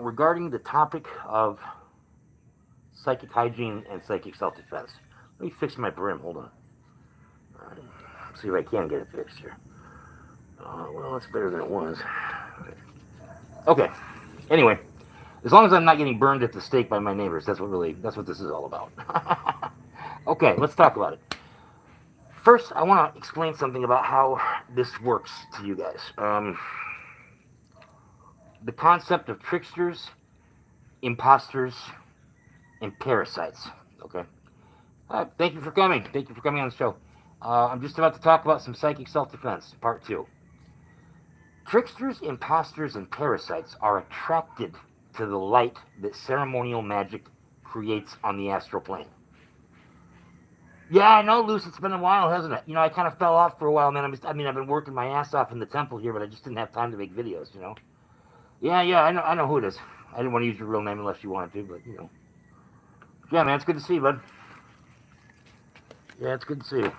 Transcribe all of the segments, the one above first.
regarding the topic of psychic hygiene and psychic self-defense. Let me fix my brim. Hold on. All right. See if I can get it fixed here. Well, it's better than it was. Okay. Anyway, as long as I'm not getting burned at the stake by my neighbors, that's what this is all about. Okay, let's talk about it. First, I want to explain something about how this works to you guys. The concept of tricksters, imposters, and parasites. Okay. Thank you for coming. Thank you for coming on the show. I'm just about to talk about some psychic self-defense, part two. Tricksters, imposters, and parasites are attracted to the light that ceremonial magic creates on the astral plane. Yeah, I know, Luce. It's been a while, hasn't it? I kind of fell off for a while, man. I've been working my ass off in the temple here, but I just didn't have time to make videos. Yeah. I know who it is. I didn't want to use your real name unless you wanted to, but. Yeah, man, it's good to see you, bud. Yeah, it's good to see you.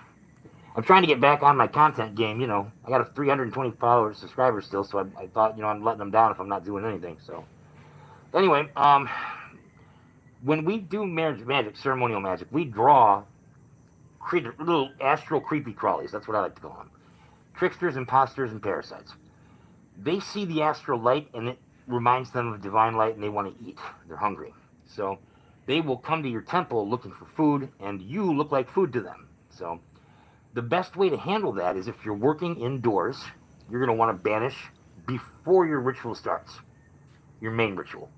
I'm trying to get back on my content game. I got a 320 followers, subscribers still, so I thought, I'm letting them down if I'm not doing anything. So, anyway, when we do marriage magic, ceremonial magic, we draw little astral creepy crawlies. That's what I like to call them. Tricksters, imposters, and parasites. They see the astral light, and it reminds them of divine light, and they want to eat. They're hungry. So, they will come to your temple looking for food, and you look like food to them. So, the best way to handle that is if you're working indoors, you're going to want to banish before your ritual starts, your main ritual.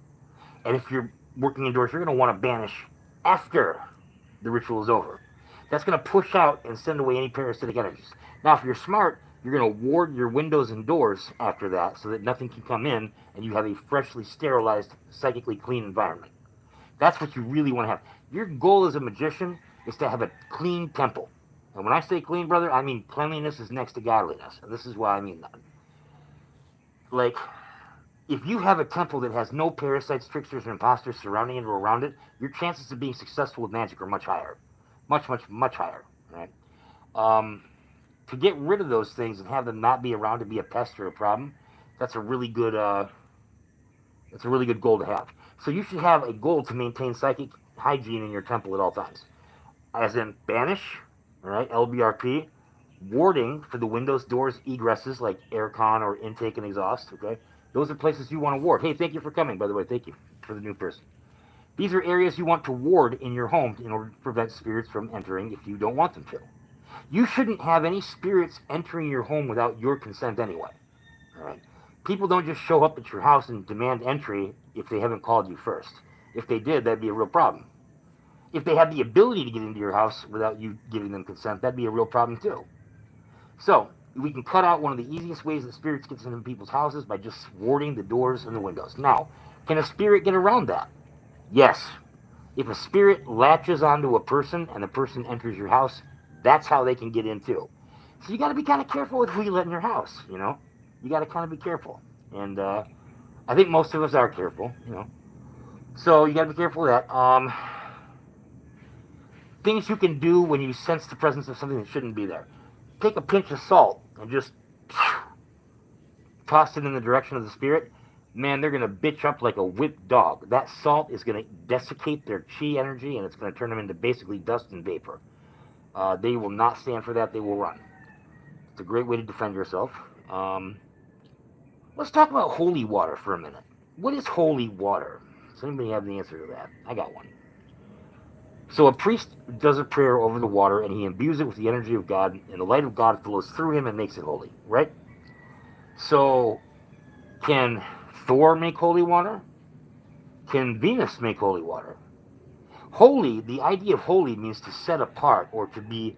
And if you're working indoors, you're going to want to banish after the ritual is over. That's going to push out and send away any parasitic energies. Now, if you're smart, you're going to ward your windows and doors after that so that nothing can come in and you have a freshly sterilized, psychically clean environment. That's what you really want to have. Your goal as a magician is to have a clean temple. And when I say clean, brother, I mean cleanliness is next to godliness. And this is why I mean that. Like, if you have a temple that has no parasites, tricksters, and imposters surrounding it or around it, your chances of being successful with magic are much higher. Much, much, much higher. Right? To get rid of those things and have them not be around to be a pest or a problem, that's a really good goal to have. So you should have a goal to maintain psychic hygiene in your temple at all times. As in banish, all right, LBRP, warding for the windows, doors, egresses like aircon or intake and exhaust, okay? Those are places you want to ward. Hey, thank you for coming, by the way. Thank you for the new person. These are areas you want to ward in your home in order to prevent spirits from entering if you don't want them to. You shouldn't have any spirits entering your home without your consent anyway, all right? People don't just show up at your house and demand entry if they haven't called you first. If they did, that'd be a real problem. If they had the ability to get into your house without you giving them consent, that'd be a real problem too. So, we can cut out one of the easiest ways that spirits get into people's houses by just warding the doors and the windows. Now, can a spirit get around that? Yes. If a spirit latches onto a person and the person enters your house, that's how they can get in too. So you got to be kind of careful with who you let in your house. You got to kind of be careful. And I think most of us are careful. So you got to be careful of that. Things you can do when you sense the presence of something that shouldn't be there. Take a pinch of salt and just toss it in the direction of the spirit. Man, they're going to bitch up like a whipped dog. That salt is going to desiccate their chi energy, and it's going to turn them into basically dust and vapor. They will not stand for that. They will run. It's a great way to defend yourself. Let's talk about holy water for a minute. What is holy water? Does anybody have the answer to that? I got one. So a priest does a prayer over the water, and he imbues it with the energy of God, and the light of God flows through him and makes it holy, right? So, can Thor make holy water? Can Venus make holy water? Holy, the idea of holy means to set apart or to be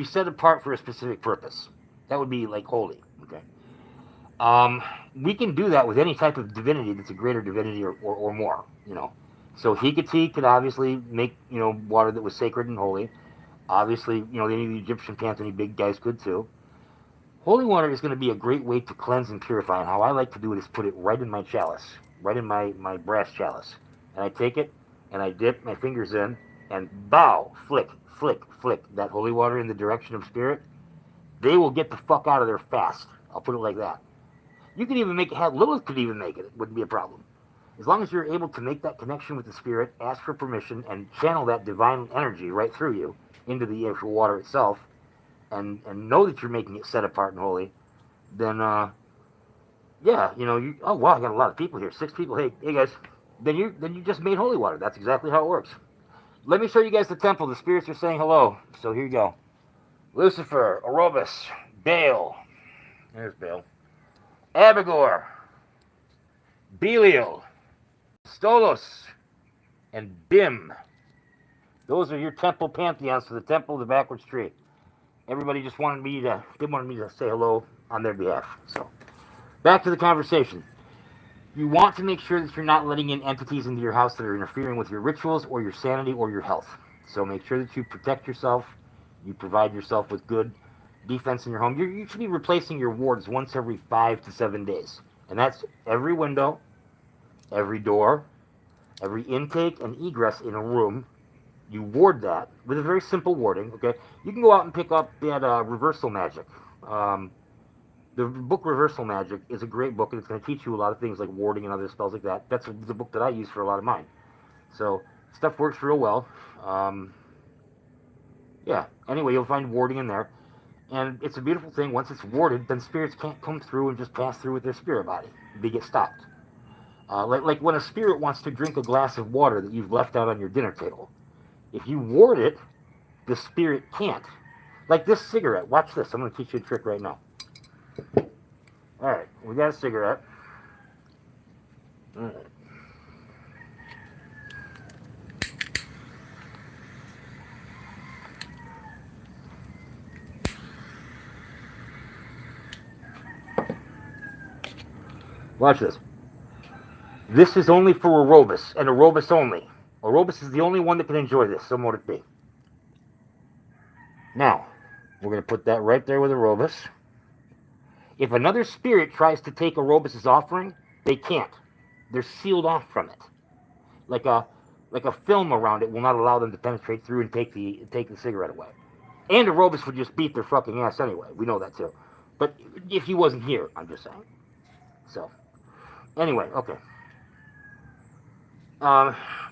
set apart for a specific purpose. That would be like holy, okay? We can do that with any type of divinity that's a greater divinity or more. So Hecate could obviously make, water that was sacred and holy. Obviously, any of the Egyptian pantheon big guys could too. Holy water is going to be a great way to cleanse and purify. And how I like to do it is put it right in my chalice, right in my brass chalice. And I take it and I dip my fingers in and bow, flick, flick, flick that holy water in the direction of spirit. They will get the fuck out of there fast. I'll put it like that. You could even make it, have Lilith could even make it. It wouldn't be a problem. As long as you're able to make that connection with the spirit, ask for permission, and channel that divine energy right through you into the actual water itself, and know that you're making it set apart and holy, then yeah, oh wow, I got a lot of people here, 6 people. Hey guys, then you just made holy water. That's exactly how it works. Let me show you guys the temple. The spirits are saying hello. So here you go. Lucifer, Orobus, Baal. There's Baal. Abigor, Belial, Stolos, and Bim. Those are your temple pantheons for the temple of the backwards tree. Everybody just wanted me to say hello on their behalf. So, back to the conversation. You want to make sure that you're not letting in entities into your house that are interfering with your rituals or your sanity or your health. So make sure that you protect yourself. You provide yourself with good defense in your home. You should be replacing your wards once every 5 to 7 days. And that's every window, every door, every intake and egress in a room. You ward that with a very simple warding, okay? You can go out and pick up that Reversal Magic. The book Reversal Magic is a great book, and it's going to teach you a lot of things like warding and other spells like that. That's the book that I use for a lot of mine. So, stuff works real well. Yeah, anyway, you'll find warding in there. And it's a beautiful thing. Once it's warded, then spirits can't come through and just pass through with their spirit body. They get stopped. Like when a spirit wants to drink a glass of water that you've left out on your dinner table. If you ward it, the spirit can't. Like this cigarette. Watch this. I'm going to teach you a trick right now. Alright, we got a cigarette. Alright. Watch this. This is only for Orobus, and Orobus only. Orobus is the only one that can enjoy this, so mote it be. Now, we're going to put that right there with Orobus. If another spirit tries to take Orobus' offering, they can't. They're sealed off from it. Like a film around it will not allow them to penetrate through and take the cigarette away. And Orobus would just beat their fucking ass anyway. We know that too. But if he wasn't here, I'm just saying. So, anyway, okay.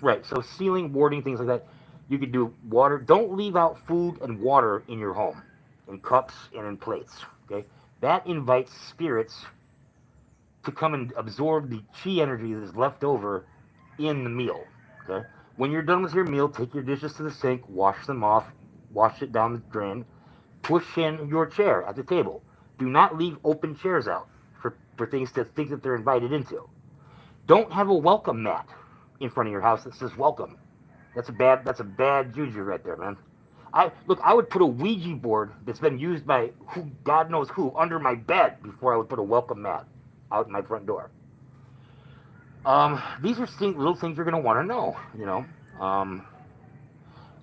Right, so sealing, warding, things like that. You could do water. Don't leave out food and water in your home, in cups and in plates, okay? That invites spirits to come and absorb the chi energy that is left over in the meal, okay? When you're done with your meal, take your dishes to the sink, wash them off, wash it down the drain, push in your chair at the table. Do not leave open chairs out for things to think that they're invited into. Don't have a welcome mat in front of your house that says welcome. That's a bad juju right there, man. I would put a Ouija board that's been used by God knows who under my bed before I would put a welcome mat out in my front door. These are little things you're going to want to know,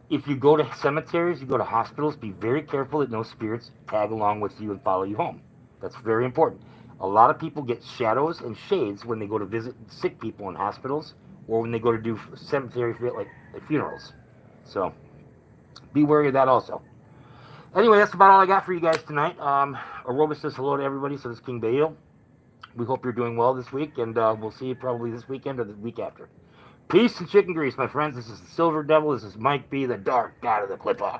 if you go to cemeteries, you go to hospitals, be very careful that no spirits tag along with you and follow you home. That's very important. A lot of people get shadows and shades when they go to visit sick people in hospitals or when they go to do cemetery like funerals. So, be wary of that also. Anyway, that's about all I got for you guys tonight. Orobus says hello to everybody, so this is King Baal. We hope you're doing well this week, and we'll see you probably this weekend or the week after. Peace and chicken grease, my friends. This is the Silver Devil. This is Mike B, the Dark God of the Clipper.